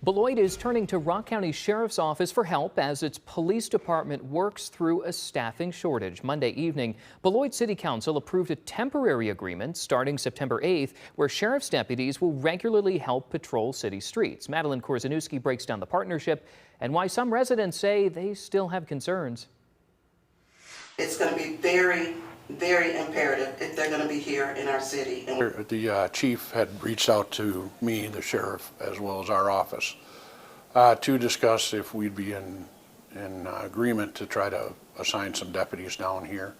Beloit is turning to Rock County Sheriff's Office for help as its police department works through a staffing shortage. Monday evening, Beloit City Council approved a temporary agreement starting September 8th where sheriff's deputies will regularly help patrol city streets. Madeline Korzeniewski breaks down the partnership and why some residents say they still have concerns. It's going to be very imperative if they're going to be here in our city. The chief had reached out to me, the sheriff, as well as our office to discuss if we'd be in agreement to try to assign some deputies down here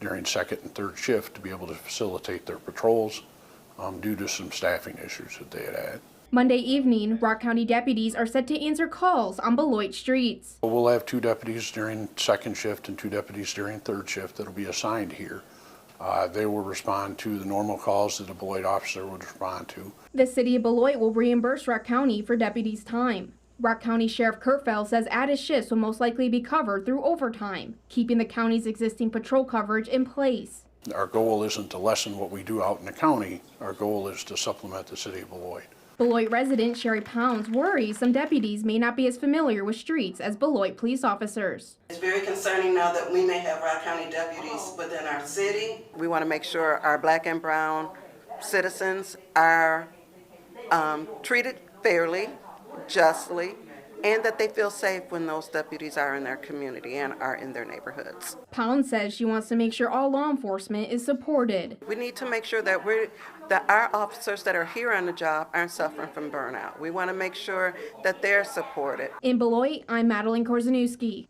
during second and third shift to be able to facilitate their patrols due to some staffing issues that they had. Monday evening, Rock County deputies are set to answer calls on Beloit streets. We'll have 2 deputies during second shift and 2 deputies during third shift that will be assigned here. They will respond to the normal calls that a Beloit officer would respond to. The city of Beloit will reimburse Rock County for deputies' time. Rock County Sheriff Kurtfeld says added shifts will most likely be covered through overtime, keeping the county's existing patrol coverage in place. Our goal isn't to lessen what we do out in the county. Our goal is to supplement the city of Beloit. Beloit resident Sherry Pounds worries some deputies may not be as familiar with streets as Beloit police officers. It's very concerning now that we may have Rock County deputies within our city. We want to make sure our black and brown citizens are treated fairly, justly, and that they feel safe when those deputies are in their community and are in their neighborhoods. Pounds says she wants to make sure all law enforcement is supported. We need to make sure that our officers that are here on the job aren't suffering from burnout. We want to make sure that they're supported. In Beloit, I'm Madeline Korzeniewski.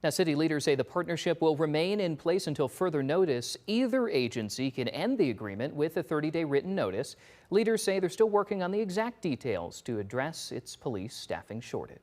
Now, city leaders say the partnership will remain in place until further notice. Either agency can end the agreement with a 30-day written notice. Leaders say they're still working on the exact details to address its police staffing shortage.